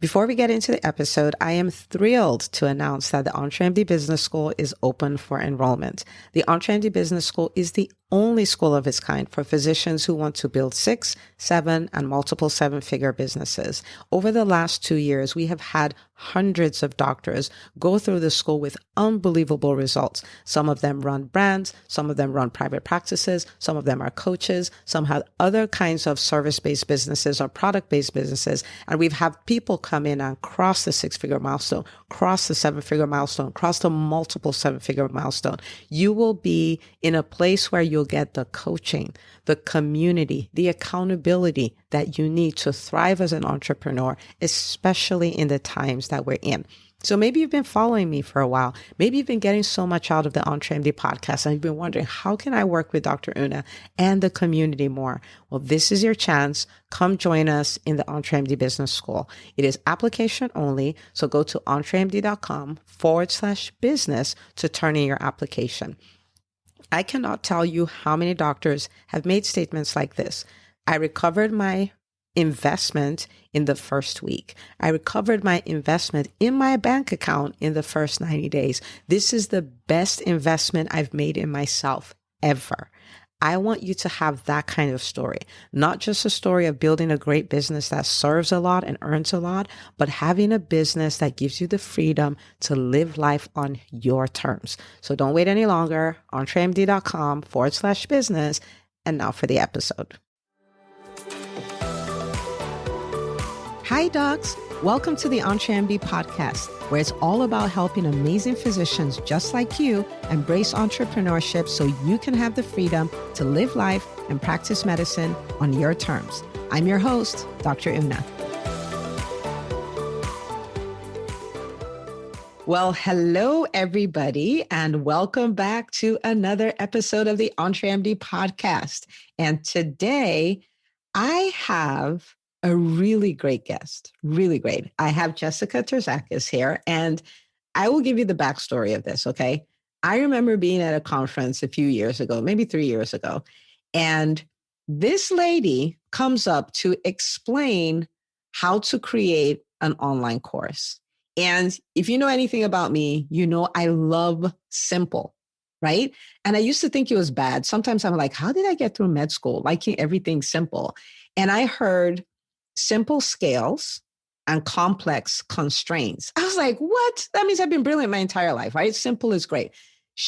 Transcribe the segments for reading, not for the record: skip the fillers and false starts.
Before we get into the episode, I am thrilled to announce that the EntreMD Business School is open for enrollment. The EntreMD Business School is the only school of its kind for physicians who want to build 6, 7, and multiple 7-figure businesses. Over the last 2 years, we have had hundreds of doctors go through the school with unbelievable results. Some of them run brands, some of them run private practices, some of them are coaches, some have other kinds of service-based businesses or product-based businesses. And we've had people come in and cross the 6-figure milestone, cross the 7-figure milestone, cross the multiple 7-figure milestone. You will be in a place where you'll get the coaching, the community, the accountability that you need to thrive as an entrepreneur, especially in the times that we're in. So maybe you've been following me for a while. Maybe you've been getting so much out of the EntreMD podcast and you've been wondering, how can I work with Dr. Una and the community more? Well, this is your chance. Come join us in the EntreMD Business School. It is application only. So go to entremd.com/business to turn in your application. I cannot tell you how many doctors have made statements like this. I recovered my investment in the first week. I recovered my investment in my bank account in the first 90 days. This is the best investment I've made in myself ever. I want you to have that kind of story, not just a story of building a great business that serves a lot and earns a lot, but having a business that gives you the freedom to live life on your terms. So don't wait any longer. entremd.com/business. And now for the episode. Hi, docs. Welcome to the EntreMD podcast, where it's all about helping amazing physicians just like you embrace entrepreneurship so you can have the freedom to live life and practice medicine on your terms. I'm your host, Dr. Una. Well, hello, everybody, and welcome back to another episode of the EntreMD podcast. And today I have a really great guest, really great. I have Jessica Terzakis here, and I will give you the backstory of this, okay? I remember being at a conference a few years ago, maybe 3 years ago, and this lady comes up to explain how to create an online course. And if you know anything about me, you know I love simple, right? And I used to think it was bad. Sometimes I'm like, how did I get through med school liking everything simple? And I heard simple scales and complex constraints. I was like, what? That means I've been brilliant my entire life, right? Simple is great.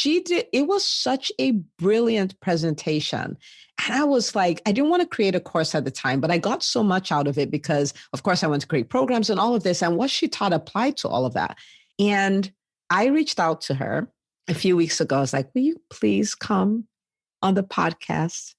It was such a brilliant presentation. And I was like, I didn't want to create a course at the time, but I got so much out of it because, of course, I want to create programs and all of this. And what she taught applied to all of that. And I reached out to her a few weeks ago. I was like, will you please come on the podcast?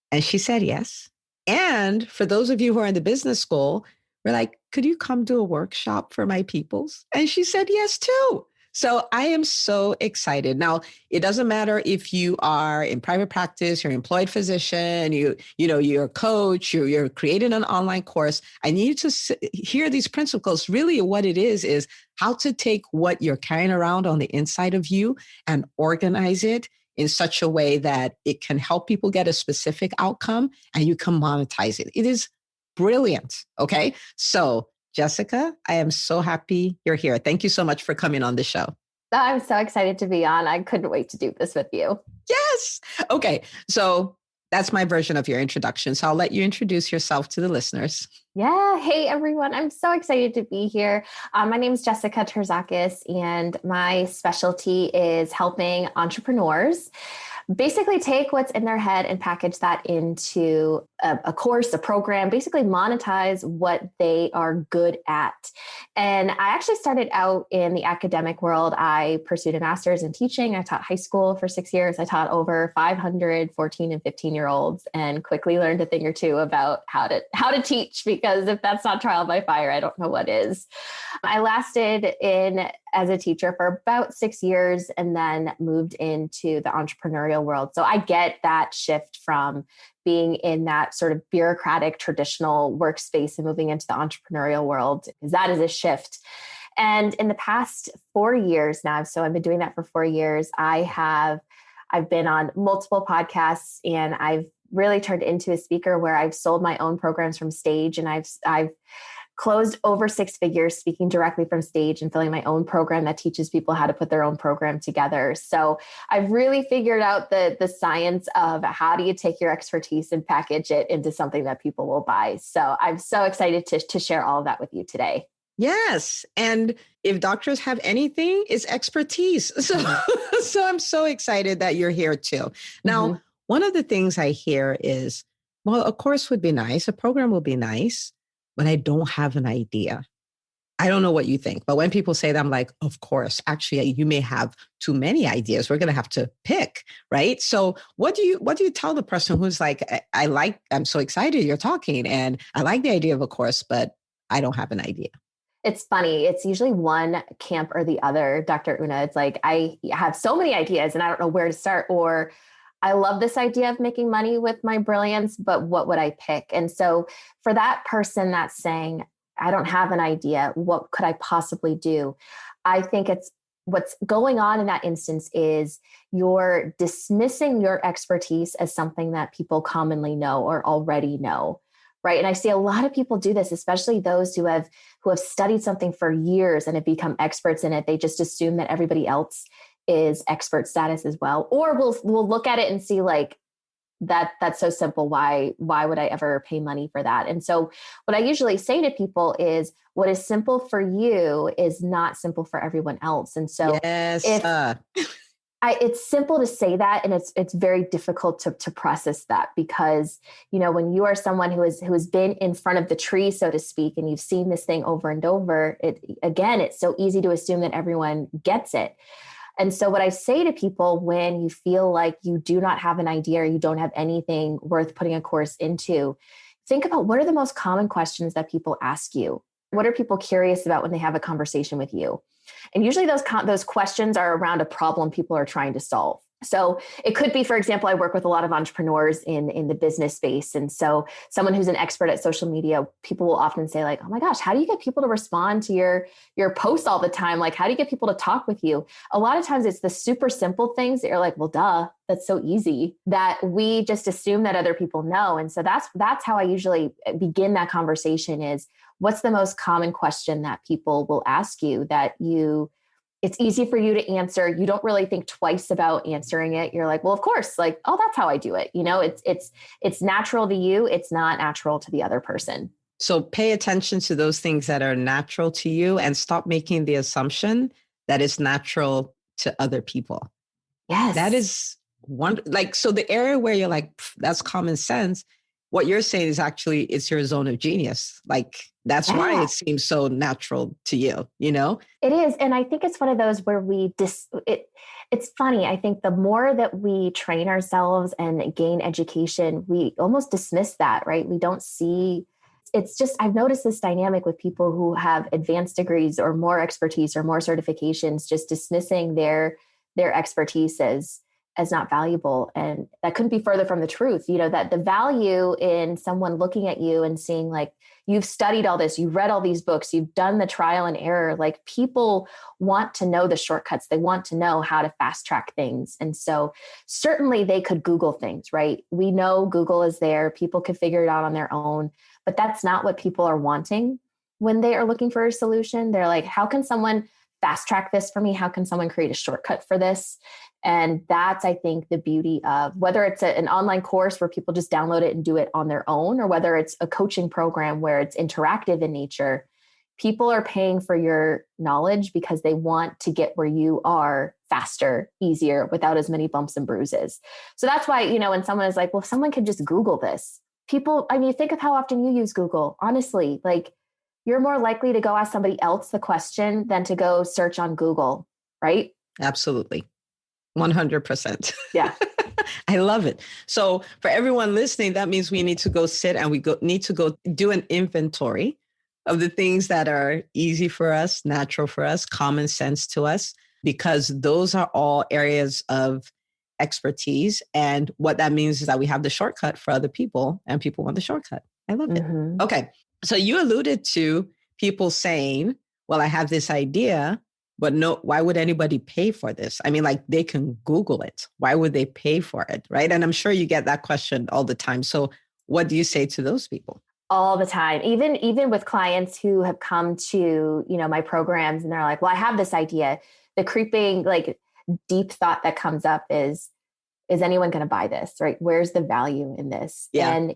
And she said yes. And for those of you who are in the business school, we're like, could you come do a workshop for my peoples? And she said yes, too. So I am so excited. Now, it doesn't matter if you are in private practice, you're an employed physician, you're a coach, you're creating an online course. I need you to hear these principles. Really what it is how to take what you're carrying around on the inside of you and organize it in such a way that it can help people get a specific outcome and you can monetize it. It is brilliant. Okay. So Jessica, I am so happy you're here. Thank you so much for coming on the show. I'm so excited to be on. I couldn't wait to do this with you. Yes. Okay. So that's my version of your introduction. So I'll let you introduce yourself to the listeners. Yeah. Hey, everyone. I'm so excited to be here. My name is Jessica Terzakis, and my specialty is helping entrepreneurs basically take what's in their head and package that into a course, a program, basically monetize what they are good at. And I actually started out in the academic world. I pursued a master's in teaching. I taught high school for 6 years. I taught over 500 14 and 15-year-olds and quickly learned a thing or two about how to teach, because if that's not trial by fire, I don't know what is. I lasted in as a teacher for about 6 years and then moved into the entrepreneurial world. So I get that shift from being in that sort of bureaucratic, traditional workspace and moving into the entrepreneurial world, because that is a shift. And in the past 4 years now, so I've been doing that for 4 years, I've been on multiple podcasts, and I've really turned into a speaker where I've sold my own programs from stage, and I've closed over six figures speaking directly from stage and filling my own program that teaches people how to put their own program together. So I've really figured out the science of how do you take your expertise and package it into something that people will buy. So I'm so excited to share all of that with you today. Yes. And if doctors have anything, it's expertise. So, so I'm so excited that you're here too. Now, one of the things I hear is, well, a course would be nice, a program would be nice, but I don't have an idea. I don't know what you think, but when people say that, I'm like, of course, actually, you may have too many ideas. We're going to have to pick, right? So what do you tell the person who's like, I'm so excited you're talking and I like the idea of a course, but I don't have an idea. It's funny. It's usually one camp or the other, Dr. Una. It's like, I have so many ideas and I don't know where to start, or I love this idea of making money with my brilliance, but what would I pick? And so for that person that's saying, I don't have an idea, what could I possibly do? I think it's what's going on in that instance is you're dismissing your expertise as something that people commonly know or already know. Right. And I see a lot of people do this, especially those who have studied something for years and have become experts in it. They just assume that everybody else is expert status as well. Or we'll look at it and see like that's so simple. Why would I ever pay money for that? And so what I usually say to people is what is simple for you is not simple for everyone else. And so yes. It's simple to say that, and it's very difficult to process that because, you know, when you are someone who has been in front of the tree, so to speak, and you've seen this thing over and over, it's so easy to assume that everyone gets it. And so what I say to people when you feel like you do not have an idea or you don't have anything worth putting a course into, think about what are the most common questions that people ask you? What are people curious about when they have a conversation with you? And usually those questions are around a problem people are trying to solve. So it could be, for example, I work with a lot of entrepreneurs in the business space. And so someone who's an expert at social media, people will often say like, oh my gosh, how do you get people to respond to your posts all the time? Like, how do you get people to talk with you? A lot of times it's the super simple things that you're like, well, duh, that's so easy that we just assume that other people know. And so that's how I usually begin that conversation is what's the most common question that people will ask you that it's easy for you to answer. You don't really think twice about answering it. You're like, well, of course, like, oh, that's how I do it. You know, it's natural to you. It's not natural to the other person. So pay attention to those things that are natural to you and stop making the assumption that it's natural to other people. Yes. That is one, like, so the area where you're like, that's common sense. What you're saying is actually, it's your zone of genius. Like, that's why it seems so natural to you, you know? It is. And I think it's one of those where it's funny. I think the more that we train ourselves and gain education, we almost dismiss that, right? We don't see, it's just, I've noticed this dynamic with people who have advanced degrees or more expertise or more certifications, just dismissing their expertise as not valuable. And that couldn't be further from the truth, you know, that the value in someone looking at you and seeing like, you've studied all this, you've read all these books, you've done the trial and error, like people want to know the shortcuts. They want to know how to fast track things. And so certainly they could Google things, right? We know Google is there. People could figure it out on their own, but that's not what people are wanting when they are looking for a solution. They're like, how can someone fast track this for me? How can someone create a shortcut for this? And that's, I think, the beauty of whether it's an online course where people just download it and do it on their own, or whether it's a coaching program where it's interactive in nature, people are paying for your knowledge because they want to get where you are faster, easier, without as many bumps and bruises. So that's why, you know, when someone is like, well, if someone could just Google this, people, I mean, think of how often you use Google. Honestly, like you're more likely to go ask somebody else the question than to go search on Google, right? Absolutely. 100%. Yeah. I love it. So for everyone listening, that means we need to go sit and need to go do an inventory of the things that are easy for us, natural for us, common sense to us, because those are all areas of expertise. And what that means is that we have the shortcut for other people and people want the shortcut. I love it. Okay. So you alluded to people saying, well, I have this idea, but no, why would anybody pay for this? I mean, like they can Google it. Why would they pay for it? Right. And I'm sure you get that question all the time. So what do you say to those people? all the time, even with clients who have come to, my programs and they're like, well, I have this idea. The creeping, like, deep thought that comes up is anyone going to buy this, right? Where's the value in this? Yeah. And,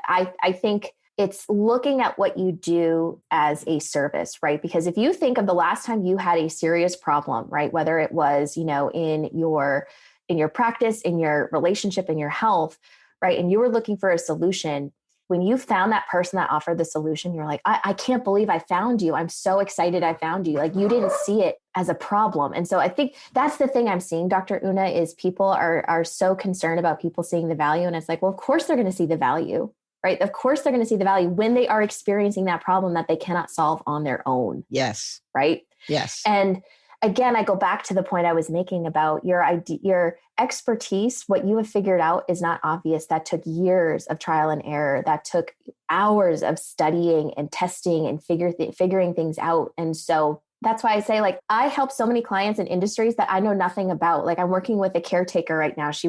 I think it's looking at what you do as a service, right? Because if you think of the last time you had a serious problem, right? Whether it was, in your practice, in your relationship, in your health, right? And you were looking for a solution, when you found that person that offered the solution, you're like, I can't believe I found you. I'm so excited I found you. Like, you didn't see it as a problem. And so I think that's the thing I'm seeing, Dr. Una, is people are so concerned about people seeing the value. And it's like, well, of course they're going to see the value, right? Of course they're going to see the value when they are experiencing that problem that they cannot solve on their own. Yes. Right. Yes. And again, I go back to the point I was making about your idea, your expertise. What you have figured out is not obvious. That took years of trial and error. That took hours of studying and testing and figuring things out. And so that's why I say, like, I help so many clients in industries that I know nothing about. Like, I'm working with a caretaker right now. She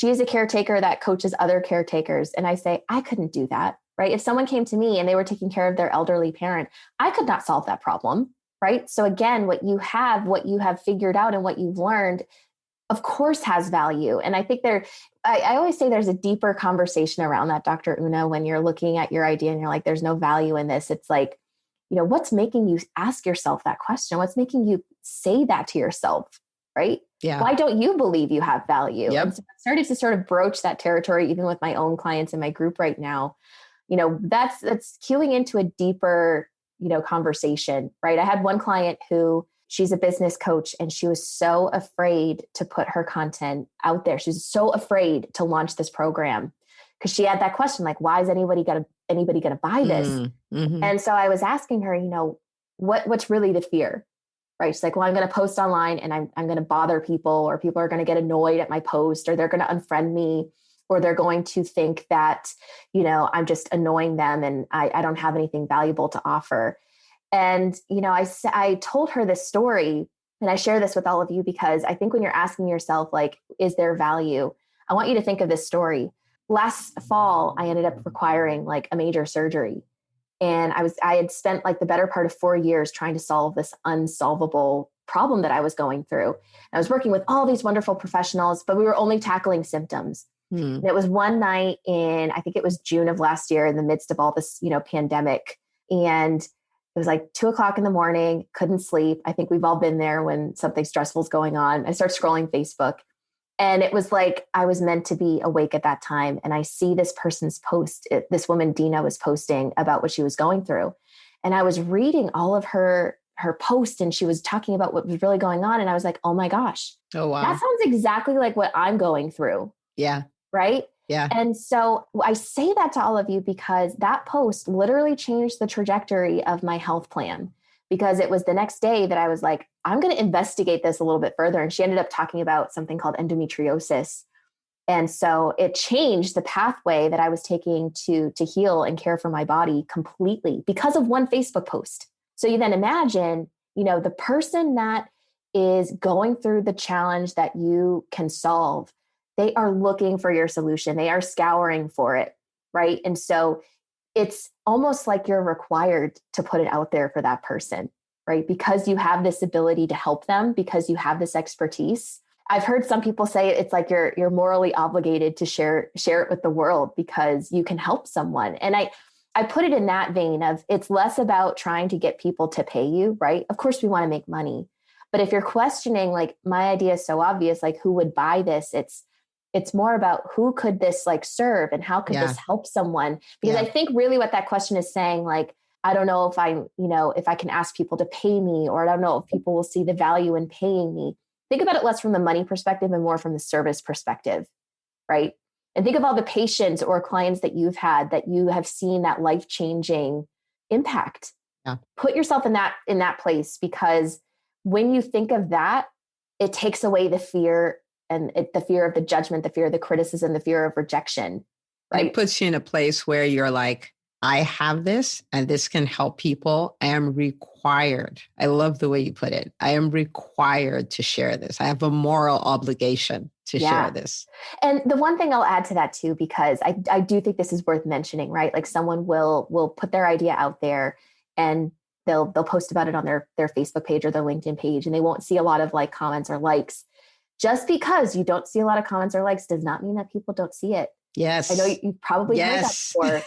is a caretaker that coaches other caretakers. And I say, I couldn't do that, right? If someone came to me and they were taking care of their elderly parent, I could not solve that problem. Right. So again, what you have figured out and what you've learned, of course, has value. And I think I always say there's a deeper conversation around that, Dr. Una, when you're looking at your idea and you're like, there's no value in this. It's like, what's making you ask yourself that question? What's making you say that to yourself? Right. Yeah. Why don't you believe you have value? Yep. And so I started to sort of broach that territory, even with my own clients in my group right now. That's cueing into a deeper conversation, right? I had one client who, she's a business coach, and she was so afraid to put her content out there. She was so afraid to launch this program because she had that question, like, why is anybody going to buy this? Mm-hmm. And so I was asking her, what's really the fear, right? She's like, well, I'm going to post online and I'm going to bother people, or people are going to get annoyed at my post, or they're going to unfriend me, or they're going to think that, I'm just annoying them and I don't have anything valuable to offer. And, I told her this story, and I share this with all of you because I think when you're asking yourself, like, is there value? I want you to think of this story. Last fall, I ended up requiring like a major surgery. And I had spent like the better part of 4 years trying to solve this unsolvable problem that I was going through. And I was working with all these wonderful professionals, but we were only tackling symptoms. And it was one night in, I think it was June of last year, in the midst of all this, pandemic. And it was like 2:00 in the morning, couldn't sleep. I think we've all been there when something stressful is going on. I start scrolling Facebook, and it was like I was meant to be awake at that time. And I see this person's post. This woman, Dina, was posting about what she was going through. And I was reading all of her post, and she was talking about what was really going on. And I was like, oh my gosh, Oh, wow. that sounds exactly like what I'm going through. Yeah. Right. Yeah. And so I say that to all of you because that post literally changed the trajectory of my health plan, because it was the next day that I was like, I'm going to investigate this a little bit further. And she ended up talking about something called endometriosis. And so it changed the pathway that I was taking to heal and care for my body completely because of one Facebook post. So you then imagine, the person that is going through the challenge that you can solve, they are looking for your solution. They are scouring for it, right? And so it's almost like you're required to put it out there for that person, right? Because you have this ability to help them, because you have this expertise. I've heard some people say it's like you're morally obligated to share it with the world because you can help someone. And I put it in that vein of, it's less about trying to get people to pay you, right? Of course we want to make money. But if you're questioning, like, my idea is so obvious, like, who would buy this? It's more about who could this like serve and how could this help someone? Because I think really what that question is saying, like, I don't know if if I can ask people to pay me, or I don't know if people will see the value in paying me. Think about it less from the money perspective and more from the service perspective, right? And think of all the patients or clients that you've had that you have seen that life-changing impact. Yeah. Put yourself in that place, because when you think of that, it takes away the fear, and the fear of the judgment, the fear of the criticism, the fear of rejection, right? And it puts you in a place where you're like, I have this and this can help people. I am required. I love the way you put it. I am required to share this. I have a moral obligation to share Yeah. this. And the one thing I'll add to that too, because I do think this is worth mentioning, right? Like someone will put their idea out there and they'll post about it on their Facebook page or their LinkedIn page, and they won't see a lot of like comments or likes. Just because you don't see a lot of comments or likes does not mean that people don't see it. I know Yes. you've probably heard that Yes. before.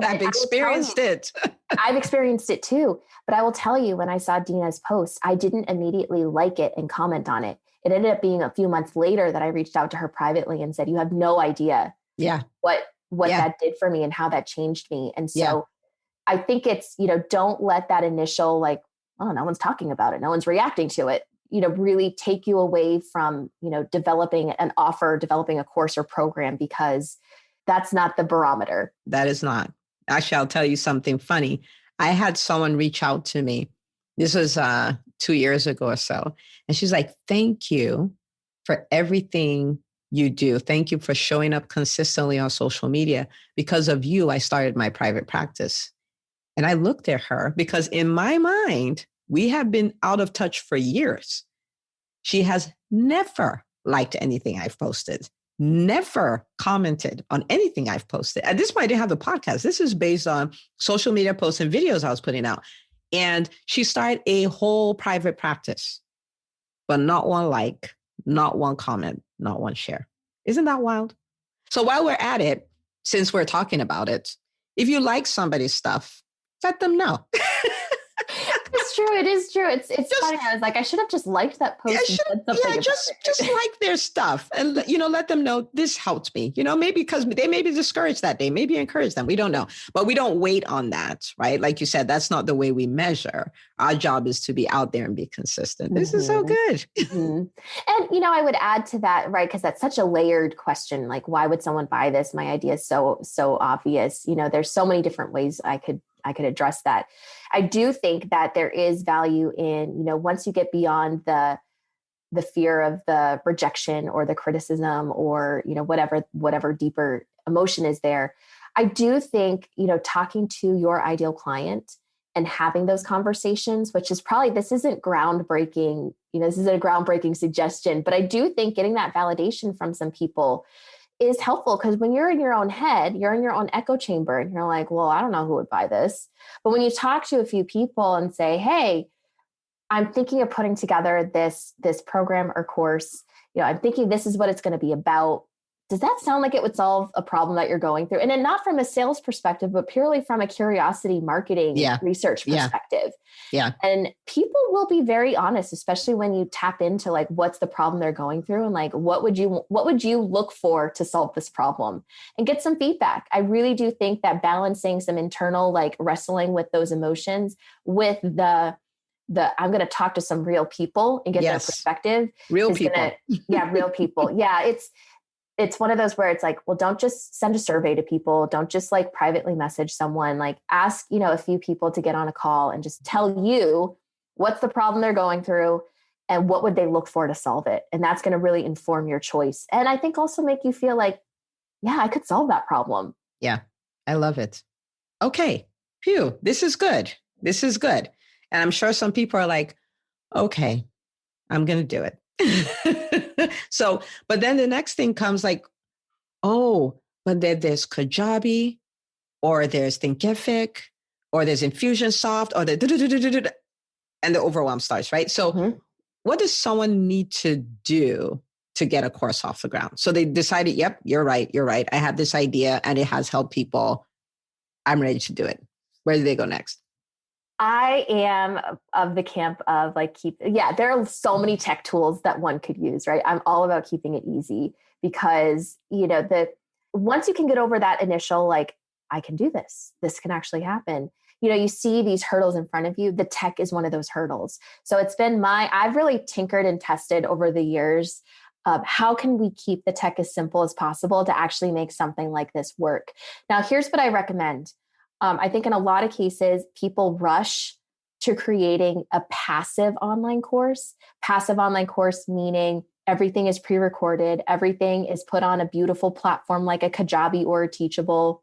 I've experienced it. I've experienced it too. But I will tell you, when I saw Dina's post, I didn't immediately like it and comment on it. It ended up being a few months later that I reached out to her privately and said, you have no idea Yeah. what Yeah. that did for me and how that changed me. And Yeah. so I think it's, don't let that initial like, oh, no one's talking about it, no one's reacting to it, really take you away from, developing an offer, developing a course or program, because that's not the barometer. That is not. Actually, I'll tell you something funny. I had someone reach out to me. This was 2 years ago or so. And she's like, thank you for everything you do. Thank you for showing up consistently on social media. Because of you, I started my private practice. And I looked at her because in my mind, we have been out of touch for years. She has never liked anything I've posted, never commented on anything I've posted. At this point, I didn't have the podcast. This is based on social media posts and videos I was putting out. And she started a whole private practice, but not one like, not one comment, not one share. Isn't that wild? So while we're at it, since we're talking about it, if you like somebody's stuff, let them know. It's true. It is true. It's funny. I was like, I should have just liked that post and said something. Yeah, just like their stuff and let them know this helped me. Maybe because they may be discouraged that day, maybe encourage them. We don't know, but we don't wait on that, right? Like you said, that's not the way we measure. Our job is to be out there and be consistent. This is so good. And I would add to that, right? Because that's such a layered question. Like, why would someone buy this? My idea is so obvious. There's so many different ways I could address that. I do think that there is value in, once you get beyond the fear of the rejection or the criticism or, whatever deeper emotion is there. I do think, talking to your ideal client and having those conversations, which is probably, this isn't groundbreaking, this isn't a groundbreaking suggestion, but I do think getting that validation from some people is helpful, because when you're in your own head, you're in your own echo chamber and you're like, well, I don't know who would buy this. But when you talk to a few people and say, hey, I'm thinking of putting together this program or course, I'm thinking this is what it's going to be about. Does that sound like it would solve a problem that you're going through? And then not from a sales perspective, but purely from a curiosity marketing research perspective. Yeah. And people will be very honest, especially when you tap into like, what's the problem they're going through? And like, what would you look for to solve this problem, and get some feedback. I really do think that balancing some internal, like wrestling with those emotions with the I'm going to talk to some real people and get their perspective. Real people. Real people. Yeah. It's one of those where it's like, well, don't just send a survey to people. Don't just like privately message someone, like ask, a few people to get on a call and just tell you what's the problem they're going through and what would they look for to solve it. And that's going to really inform your choice. And I think also make you feel like, yeah, I could solve that problem. Yeah. I love it. Okay. Phew. This is good. This is good. And I'm sure some people are like, okay, I'm going to do it. So, but then the next thing comes like, oh, but then there's Kajabi, or there's Thinkific, or there's Infusionsoft, or and the overwhelm starts, right? So what does someone need to do to get a course off the ground? So they decided, yep, you're right. I have this idea and it has helped people. I'm ready to do it. Where do they go next? I am of the camp of like, there are so many tech tools that one could use, right? I'm all about keeping it easy because, once you can get over that initial, like, I can do this, this can actually happen. You see these hurdles in front of you. The tech is one of those hurdles. So it's been I've really tinkered and tested over the years. How can we keep the tech as simple as possible to actually make something like this work? Now, here's what I recommend. I think in a lot of cases, people rush to creating a passive online course. Passive online course meaning everything is pre-recorded, everything is put on a beautiful platform like a Kajabi or a Teachable.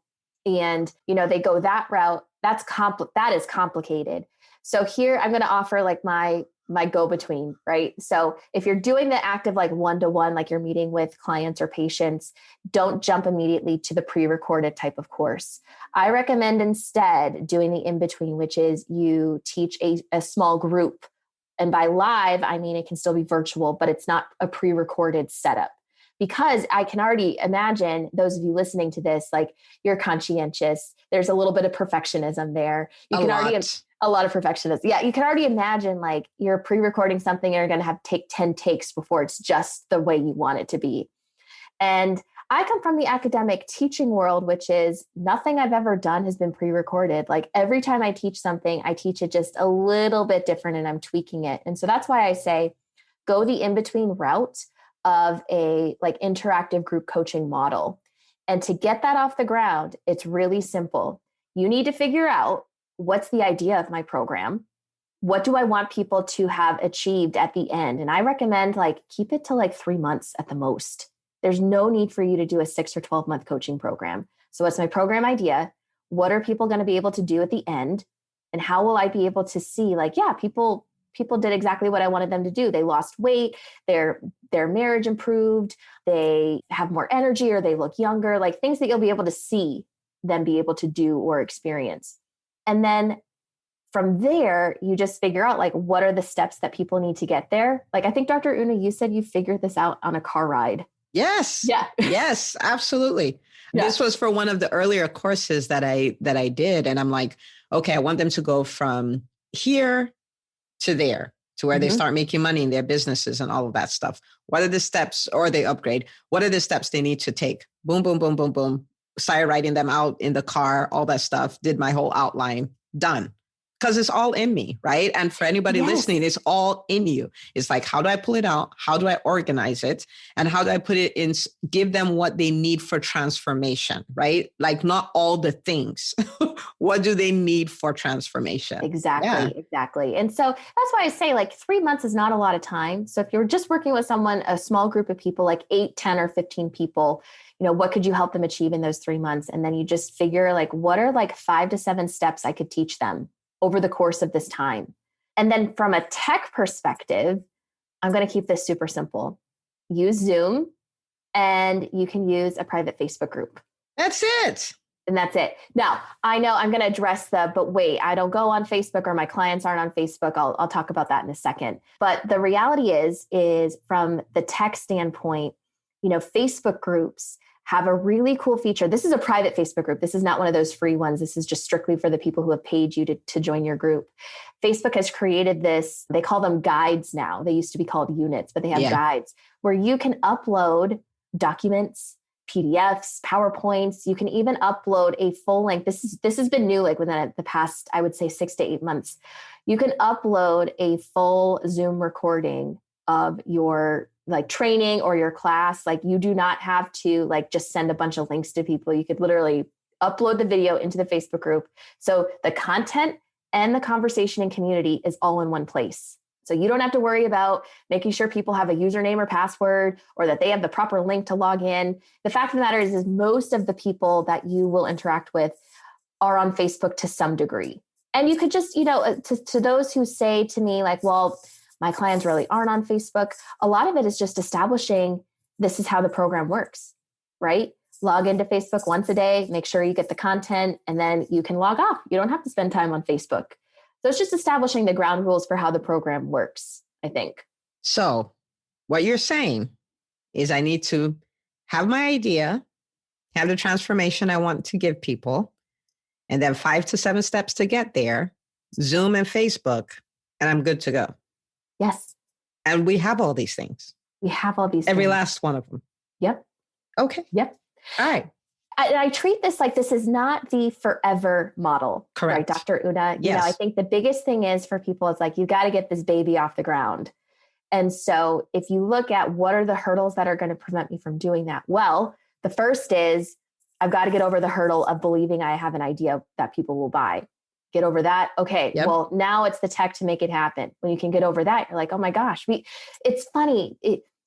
and, they go that route. That is complicated. So here I'm going to offer like my go-between, right? So if you're doing the active like one-to-one, like you're meeting with clients or patients, don't jump immediately to the pre-recorded type of course. I recommend instead doing the in-between, which is you teach a small group. And by live, I mean, it can still be virtual, but it's not a pre-recorded setup. Because I can already imagine those of you listening to this, like you're conscientious. There's a little bit of perfectionism there. A lot of perfectionism. Yeah. You can already imagine like you're pre-recording something and you're going to have to take 10 takes before it's just the way you want it to be. And I come from the academic teaching world, which is nothing I've ever done has been pre-recorded. Like every time I teach something, I teach it just a little bit different and I'm tweaking it. And so that's why I say go the in-between route of a like interactive group coaching model. And to get that off the ground, it's really simple. You need to figure out what's the idea of my program. What do I want people to have achieved at the end? And I recommend like keep it to like 3 months at the most. There's no need for you to do a 6 or 12 month coaching program. So what's my program idea? What are people going to be able to do at the end? And how will I be able to see like, yeah, people did exactly what I wanted them to do. They lost weight, their marriage improved, they have more energy or they look younger, like things that you'll be able to see them be able to do or experience. And then from there, you just figure out like, what are the steps that people need to get there? Like, I think Dr. Una, you said you figured this out on a car ride. Yes. Yeah. Yes, absolutely. Yeah. This was for one of the earlier courses that I did. And I'm like, okay, I want them to go from here to there, to where they start making money in their businesses and all of that stuff. What are the steps, or they upgrade? What are the steps they need to take? Boom, boom, boom, boom, boom. Started writing them out in the car, all that stuff, did my whole outline, done. Because it's all in me, right? And for anybody listening, it's all in you. It's like, how do I pull it out? How do I organize it? And how do I put it in, give them what they need for transformation, right? Like not all the things. What do they need for transformation? Exactly. And so that's why I say like 3 months is not a lot of time. So if you're just working with someone, a small group of people, like 8, 10, or 15 people, what could you help them achieve in those 3 months? And then you just figure like, what are like 5 to 7 steps I could teach them over the course of this time? And then from a tech perspective, I'm going to keep this super simple. Use Zoom and you can use a private Facebook group. That's it. And that's it. Now, I know I'm going to address but wait, I don't go on Facebook or my clients aren't on Facebook. I'll talk about that in a second. But the reality is from the tech standpoint, Facebook groups have a really cool feature. This is a private Facebook group. This is not one of those free ones. This is just strictly for the people who have paid you to join your group. Facebook has created this, they call them guides now. They used to be called units, but they have guides where you can upload documents, PDFs, PowerPoints. You can even upload a full length. This has been new, like within the past, I would say 6 to 8 months. You can upload a full Zoom recording of your like training or your class. Like you do not have to like just send a bunch of links to people. You could literally upload the video into the Facebook group. So the content and the conversation and community is all in one place. So you don't have to worry about making sure people have a username or password or that they have the proper link to log in. The fact of the matter is most of the people that you will interact with are on Facebook to some degree. And you could just, to those who say to me like, well, my clients really aren't on Facebook. A lot of it is just establishing this is how the program works, right? Log into Facebook once a day, make sure you get the content, and then you can log off. You don't have to spend time on Facebook. So it's just establishing the ground rules for how the program works, I think. So what you're saying is I need to have my idea, have the transformation I want to give people, and then 5 to 7 steps to get there, Zoom and Facebook, and I'm good to go. Yes. And we have all these things. Every last one of them. Yep. Okay. Yep. All right. I treat this like this is not the forever model. Correct. Right, Dr. Una? Yes. I think the biggest thing is for people, it's like, you got to get this baby off the ground. And so if you look at what are the hurdles that are going to prevent me from doing that? Well, the first is I've got to get over the hurdle of believing I have an idea that people will buy. Get over that. Okay. Yep. Well, now it's the tech to make it happen. When you can get over that, you're like, oh my gosh, it's funny.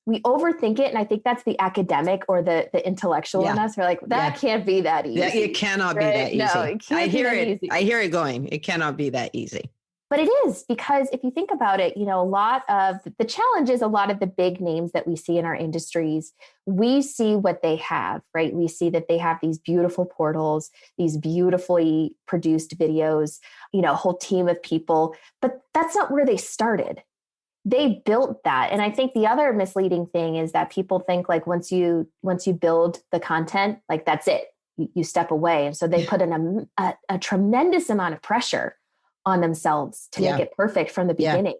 we overthink it. And I think that's the academic or the intellectual in us. We're like, that can't be that easy. Yeah, it cannot be that easy. No, it can't be that easy. I hear it going. It cannot be that easy. But it is, because if you think about it, a lot of the challenge is a lot of the big names that we see in our industries, we see what they have, right? We see that they have these beautiful portals, these beautifully produced videos, a whole team of people, but that's not where they started. They built that. And I think the other misleading thing is that people think like once you build the content, like that's it, you step away. And so they put in a tremendous amount of pressure on themselves to make it perfect from the beginning.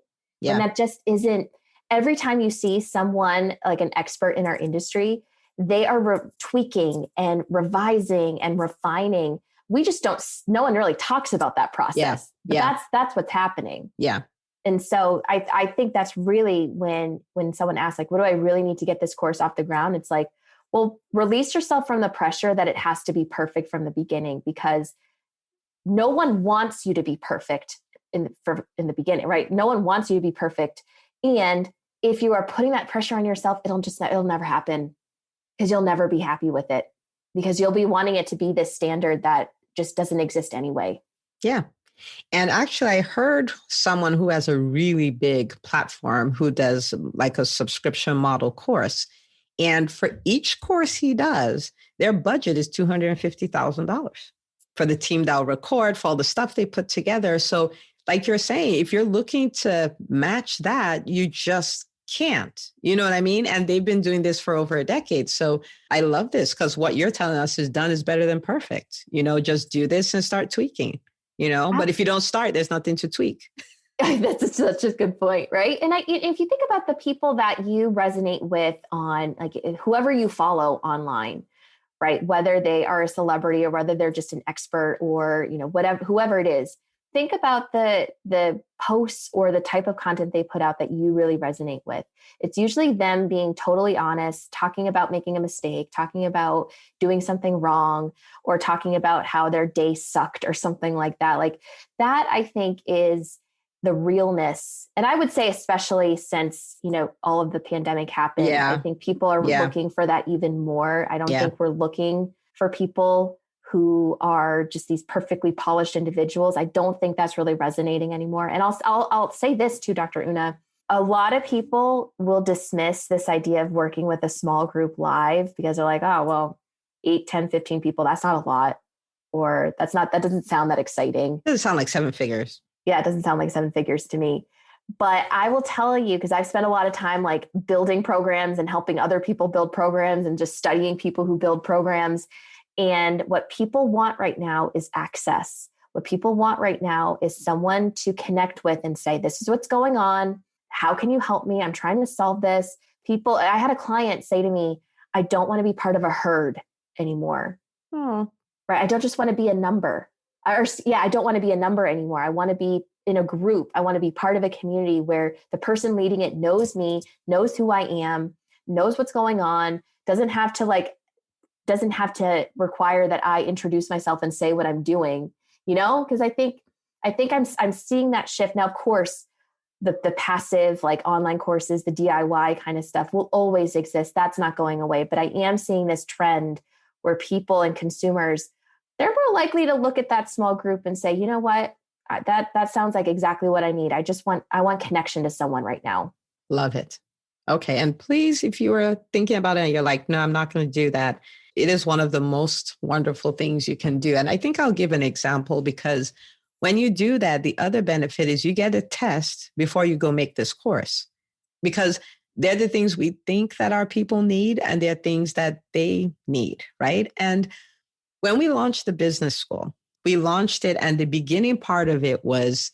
And that just isn't. Every time you see someone like an expert in our industry, they are tweaking and revising and refining. We just don't, no one really talks about that process. But that's what's happening. Yeah. And so I think that's really when someone asks, like, what do I really need to get this course off the ground? It's like, well, release yourself from the pressure that it has to be perfect from the beginning, because no one wants you to be perfect in the beginning, right? No one wants you to be perfect. And if you are putting that pressure on yourself, it'll never happen, because you'll never be happy with it, because you'll be wanting it to be this standard that just doesn't exist anyway. Yeah. And actually, I heard someone who has a really big platform who does like a subscription model course. And for each course he does, their budget is $250,000 for the team that'll record, for all the stuff they put together. So like you're saying, if you're looking to match that, you just can't, you know what I mean? And they've been doing this for over a decade. So I love this, because what you're telling us is done is better than perfect. Just do this and start tweaking, but if you don't start, there's nothing to tweak. That's such a good point, right? And if you think about the people that you resonate with on, like, whoever you follow online, right? Whether they are a celebrity or whether they're just an expert or, whoever it is, think about the posts or the type of content they put out that you really resonate with. It's usually them being totally honest, talking about making a mistake, talking about doing something wrong, or talking about how their day sucked or something like that. Like that, I think, is the realness. And I would say, especially since, all of the pandemic happened, I think people are looking for that even more. I don't think we're looking for people who are just these perfectly polished individuals. I don't think that's really resonating anymore. And I'll say this too, Dr. Una. A lot of people will dismiss this idea of working with a small group live because they're like, oh, well, 8, 10, 15 people, that's not a lot. Or that doesn't sound that exciting. It doesn't sound like 7 figures. Yeah, it doesn't sound like 7 figures to me. But I will tell you, because I've spent a lot of time like building programs and helping other people build programs and just studying people who build programs. And what people want right now is access. What people want right now is someone to connect with and say, this is what's going on. How can you help me? I'm trying to solve this. I had a client say to me, I don't want to be part of a herd anymore. Right? I don't just want to be a number. I don't want to be a number anymore. I want to be in a group. I want to be part of a community where the person leading it knows me, knows who I am, knows what's going on, doesn't have to require that I introduce myself and say what I'm doing, because I think I'm seeing that shift. Now, of course, the passive, like online courses, the DIY kind of stuff will always exist. That's not going away. But I am seeing this trend where people and consumers, they're more likely to look at that small group and say, you know what, that sounds like exactly what I need. I want connection to someone right now. Love it. Okay. And please, if you were thinking about it and you're like, no, I'm not going to do that, it is one of the most wonderful things you can do. And I think I'll give an example, because when you do that, the other benefit is you get a test before you go make this course, because they're the things we think that our people need, and they're things that they need, right? And when we launched the business school, we launched it, and the beginning part of it was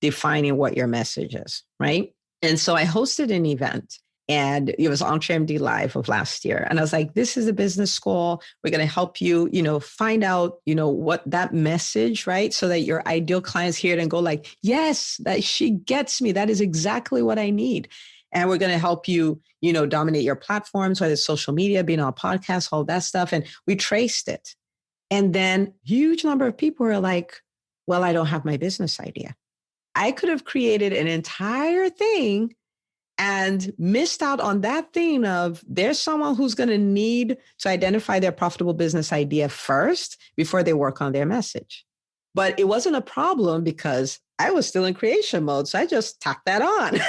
defining what your message is, right? And so I hosted an event, and it was EntreMD Live of last year. And I was like, this is a business school. We're going to help you, find out, what that message, right? So that your ideal clients hear it and go like, yes, that she gets me. That is exactly what I need. And we're going to help you, dominate your platforms, whether it's social media, being on podcasts, all that stuff. And we traced it. And then huge number of people are like, well, I don't have my business idea. I could have created an entire thing and missed out on that thing of there's someone who's going to need to identify their profitable business idea first before they work on their message. But it wasn't a problem because I was still in creation mode. So I just tacked that on,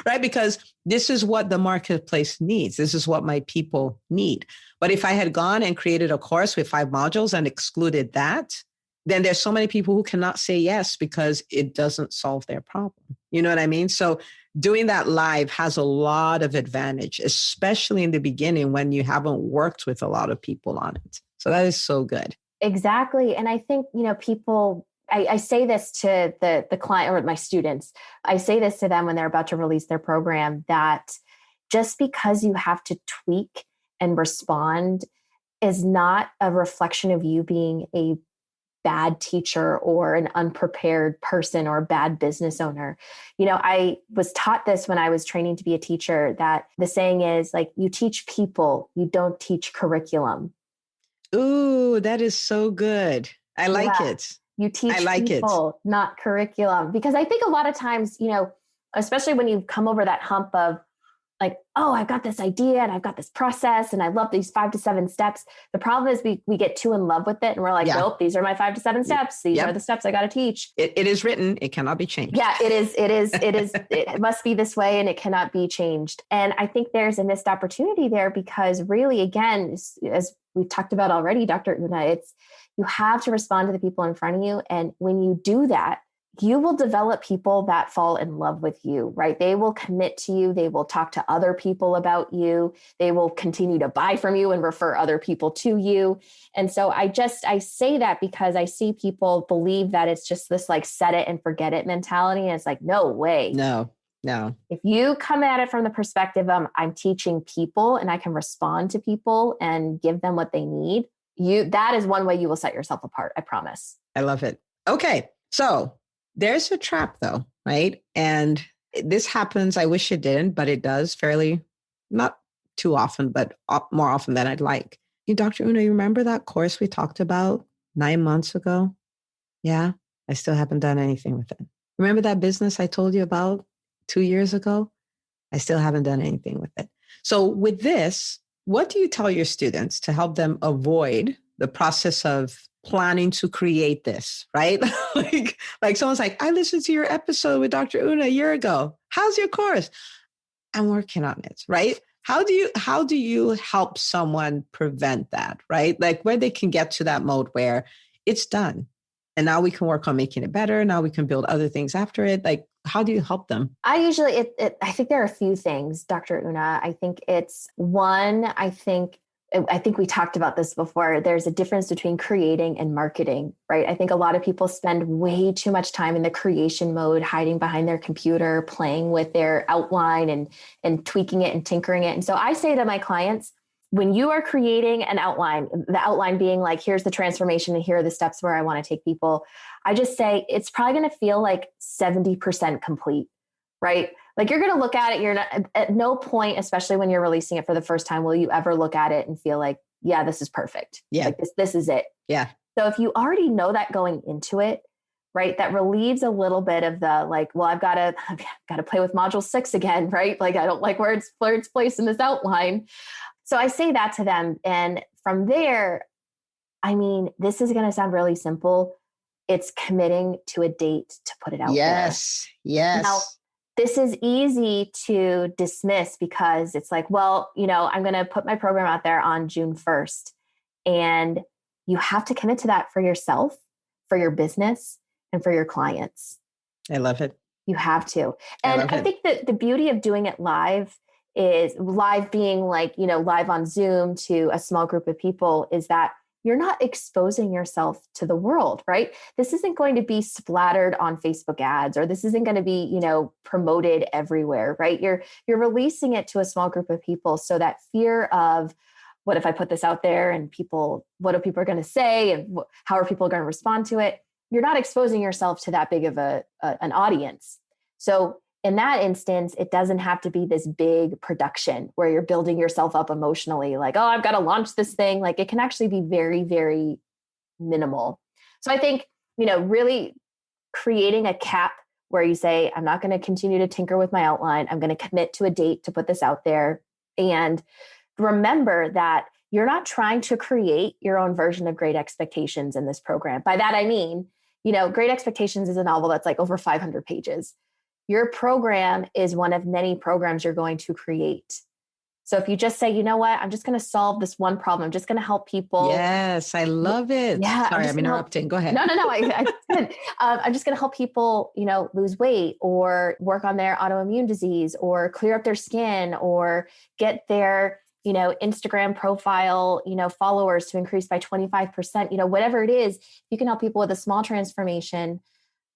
right? Because this is what the marketplace needs. This is what my people need. But if I had gone and created a course with 5 modules and excluded that, then there's so many people who cannot say yes because it doesn't solve their problem. You know what I mean? So doing that live has a lot of advantage, especially in the beginning when you haven't worked with a lot of people on it. So that is so good. Exactly. And I think, people, I say this to the client or my students, I say this to them when they're about to release their program, that just because you have to tweak and respond is not a reflection of you being a bad teacher or an unprepared person or a bad business owner. I was taught this when I was training to be a teacher, that the saying is like, you teach people, you don't teach curriculum. Ooh, that is so good. I like it. You teach people, not curriculum. Because I think a lot of times, especially when you come over that hump of like, oh, I've got this idea and I've got this process and I love these 5 to 7 steps. The problem is we get too in love with it and we're like, nope, these are my 5 to 7 steps. These are the steps I got to teach. It is written. It cannot be changed. Yeah, it is. It must be this way and it cannot be changed. And I think there's a missed opportunity there because really, again, as we've talked about already, Dr. Una, you have to respond to the people in front of you. And when you do that, you will develop people that fall in love with you, right? They will commit to you. They will talk to other people about you. They will continue to buy from you and refer other people to you. And so I say that because I see people believe that it's just this like set it and forget it mentality. And it's like, no way. No. If you come at it from the perspective of I'm teaching people and I can respond to people and give them what they need, that is one way you will set yourself apart. I promise. I love it. Okay. So there's a trap though, right? And this happens. I wish it didn't, but it does fairly, not too often, but more often than I'd like. Dr. Una, you remember that course we talked about 9 months ago? Yeah. I still haven't done anything with it. Remember that business I told you about 2 years ago? I still haven't done anything with it. So with this, what do you tell your students to help them avoid the process of planning to create this, right? like someone's like, I listened to your episode with Dr. Una a year ago. How's your course? I'm working on it, right? How do you help someone prevent that, right? Like where they can get to that mode where it's done. And now we can work on making it better. Now we can build other things after it. Like, how do you help them? I think there are a few things, Dr. Una. I think it's one, I think we talked about this before. There's a difference between creating and marketing, right? I think a lot of people spend way too much time in the creation mode, hiding behind their computer, playing with their outline and tweaking it and tinkering it. And so I say to my clients, when you are creating an outline, the outline being like, here's the transformation and here are the steps where I want to take people, I just say it's probably going to feel like 70% complete, right? Like you're going to look at it, you're not, at no point, especially when you're releasing it for the first time, will you ever look at it and feel like, yeah, this is perfect. Yeah. Like this is it. Yeah. So if you already know that going into it, right, that relieves a little bit of the like, well, I've got to play with module 6 again, right? Like I don't like where it's placed in this outline. So I say that to them. And from there, I mean, this is going to sound really simple. It's committing to a date to put it out there. Yes. Now, this is easy to dismiss because it's like, well, I'm going to put my program out there on June 1st. And you have to commit to that for yourself, for your business, and for your clients. I love it. You have to. And I think that the beauty of doing it live is live being like, live on Zoom to a small group of people is that you're not exposing yourself to the world, right? This isn't going to be splattered on Facebook ads, or this isn't going to be, promoted everywhere, right? You're releasing it to a small group of people. So that fear of what if I put this out there and what are people going to say? And how are people going to respond to it? You're not exposing yourself to that big of an audience. So in that instance, it doesn't have to be this big production where you're building yourself up emotionally, like, oh, I've got to launch this thing. Like it can actually be very, very minimal. So I think, really creating a cap where you say, I'm not going to continue to tinker with my outline. I'm going to commit to a date to put this out there. And remember that you're not trying to create your own version of Great Expectations in this program. By that, I mean, Great Expectations is a novel that's like over 500 pages. Your program is one of many programs you're going to create. So if you just say, you know what, I'm just going to solve this one problem. I'm just going to help people. Yes, I love it. Yeah. Sorry, I'm interrupting. Go ahead. No. I'm just going to help people, lose weight or work on their autoimmune disease or clear up their skin or get their, Instagram profile, followers to increase by 25%, whatever it is, you can help people with a small transformation.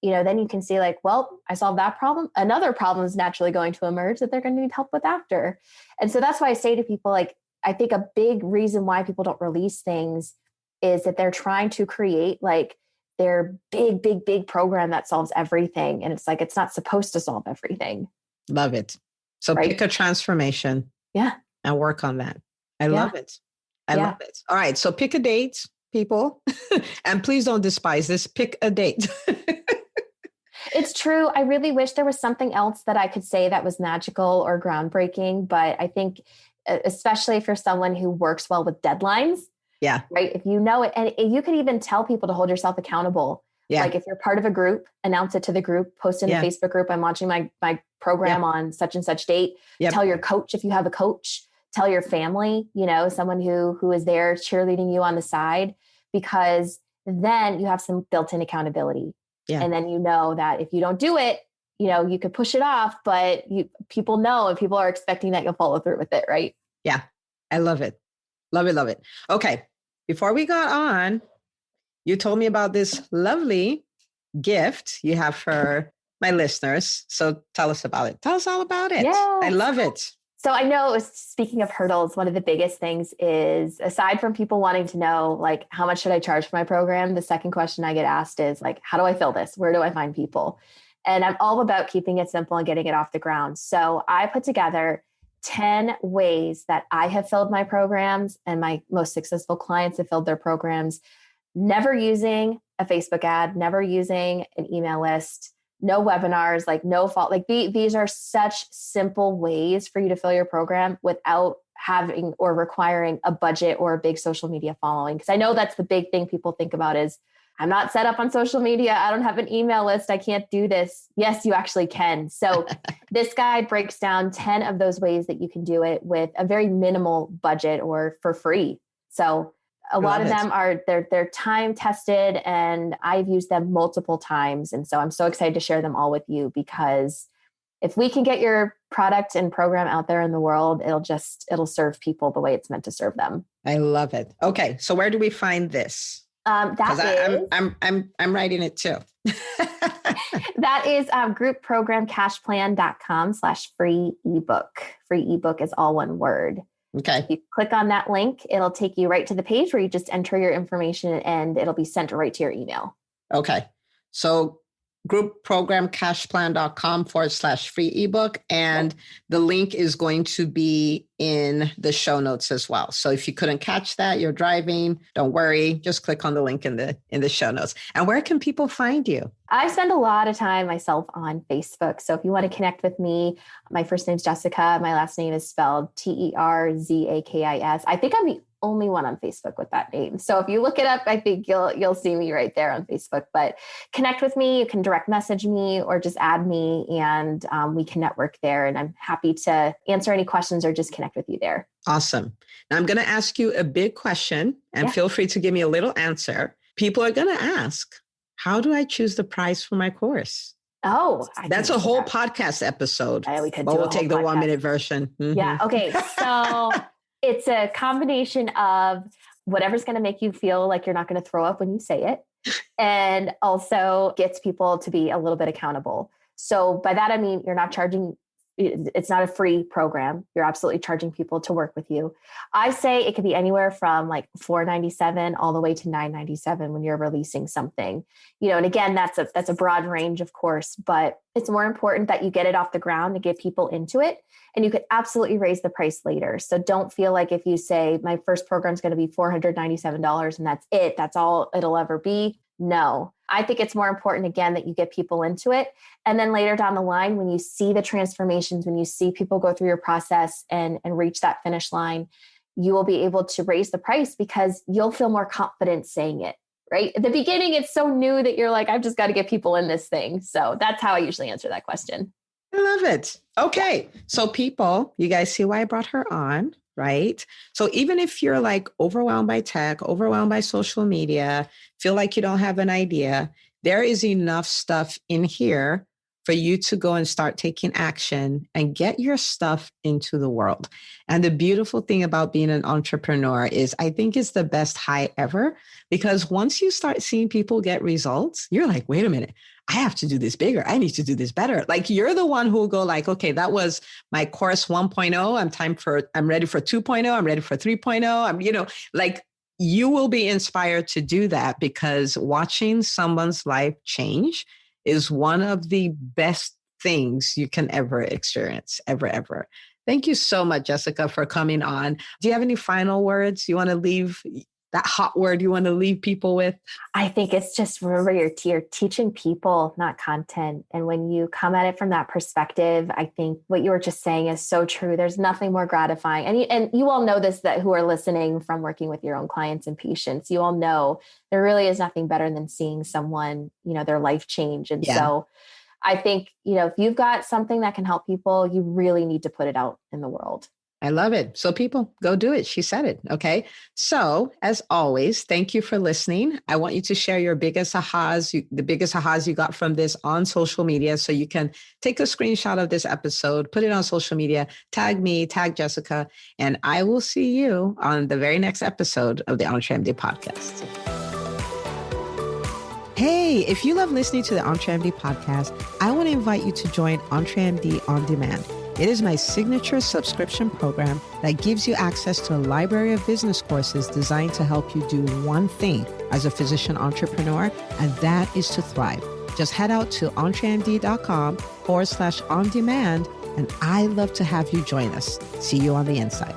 Then you can see like, well, I solved that problem. Another problem is naturally going to emerge that they're going to need help with after. And so that's why I say to people, like, I think a big reason why people don't release things is that they're trying to create like their big program that solves everything. And it's like, it's not supposed to solve everything. Love it. So right? Pick a transformation. Yeah. And work on that. I love it. I love it. All right. So pick a date, people. And please don't despise this. Pick a date. It's true. I really wish there was something else that I could say that was magical or groundbreaking. But I think, especially for someone who works well with deadlines, right? If you know it, and you can even tell people to hold yourself accountable. Yeah. Like if you're part of a group, announce it to the group, post in a Facebook group. I'm launching my program on such and such date. Tell your coach if you have a coach. Tell your family, someone who is there cheerleading you on the side, because then you have some built-in accountability. Yeah. And then that if you don't do it, you could push it off, but people know and people are expecting that you'll follow through with it, right? Yeah. I love it. Love it. Love it. Okay. Before we got on, you told me about this lovely gift you have for my listeners. So tell us about it. Tell us all about it. Yeah. I love it. So I know, speaking of hurdles, one of the biggest things is, aside from people wanting to know, like, how much should I charge for my program? The second question I get asked is like, how do I fill this? Where do I find people? And I'm all about keeping it simple and getting it off the ground. So I put together 10 ways that I have filled my programs and my most successful clients have filled their programs, never using a Facebook ad, never using an email list, no webinars, like no fault. Like these are such simple ways for you to fill your program without having or requiring a budget or a big social media following. Because I know that's the big thing people think about is, I'm not set up on social media. I don't have an email list. I can't do this. Yes, you actually can. So this guide breaks down 10 of those ways that you can do it with a very minimal budget or for free. So a lot of them are, they're time tested and I've used them multiple times. And so I'm so excited to share them all with you, because if we can get your product and program out there in the world, it'll serve people the way it's meant to serve them. I love it. Okay. So where do we find this? I'm writing it too. That is groupprogramcashplan.com/free ebook. Free ebook is all one word. Okay. If you click on that link, it'll take you right to the page where you just enter your information and it'll be sent right to your email. Okay. So groupprogramcashplan.com/free ebook. And the link is going to be in the show notes as well. So if you couldn't catch that, you're driving, don't worry, just click on the link in the show notes. And where can people find you? I spend a lot of time myself on Facebook. So if you want to connect with me, my first name's Jessica. My last name is spelled Terzakis. I think I'm the only one on Facebook with that name. So if you look it up, I think you'll see me right there on Facebook. But connect with me. You can direct message me or just add me, and we can network there. And I'm happy to answer any questions or just connect with you there. Awesome. Now I'm going to ask you a big question, and feel free to give me a little answer. People are going to ask, how do I choose the price for my course? Oh, that's a whole podcast episode. We'll take the 1 minute version. Mm-hmm. Yeah. Okay. So it's a combination of whatever's going to make you feel like you're not going to throw up when you say it, and also gets people to be a little bit accountable. So by that, I mean, you're not charging. It's not a free program. You're absolutely charging people to work with you. I say it could be anywhere from like $497 all the way to $997 when you're releasing something, and again, that's a broad range, of course, but it's more important that you get it off the ground to get people into it. And you could absolutely raise the price later. So don't feel like if you say my first program is going to be $497 and that's it, that's all it'll ever be. No. I think it's more important, again, that you get people into it. And then later down the line, when you see the transformations, when you see people go through your process and reach that finish line, you will be able to raise the price because you'll feel more confident saying it, right? At the beginning, it's so new that you're like, I've just got to get people in this thing. So that's how I usually answer that question. I love it. Okay. So people, you guys see why I brought her on, right? So even if you're like overwhelmed by tech, overwhelmed by social media, feel like you don't have an idea, there is enough stuff in here for you to go and start taking action and get your stuff into the world. And the beautiful thing about being an entrepreneur is I think it's the best high ever, because once you start seeing people get results, you're like, wait a minute, I have to do this bigger. I need to do this better. Like you're the one who will go like, okay, that was my course 1.0. I'm ready for 2.0. I'm ready for 3.0. Like you will be inspired to do that because watching someone's life change is one of the best things you can ever experience, ever. Thank you so much, Jessica, for coming on. Do you have any final words you want to leave, that hot word you want to leave people with? I think it's just, remember, you're teaching people, not content. And when you come at it from that perspective, I think what you were just saying is so true. There's nothing more gratifying. And you all know this, that who are listening from working with your own clients and patients, you all know there really is nothing better than seeing someone, their life change. And so I think, if you've got something that can help people, you really need to put it out in the world. I love it. So people, go do it. She said it. Okay. So as always, thank you for listening. I want you to share your biggest ahas, the biggest ahas you got from this on social media. So you can take a screenshot of this episode, put it on social media, tag me, tag Jessica, and I will see you on the very next episode of the EntreMD podcast. Hey, if you love listening to the EntreMD podcast, I want to invite you to join EntreMD On Demand. It is my signature subscription program that gives you access to a library of business courses designed to help you do one thing as a physician entrepreneur, and that is to thrive. Just head out to entremd.com/on demand, and I'd love to have you join us. See you on the inside.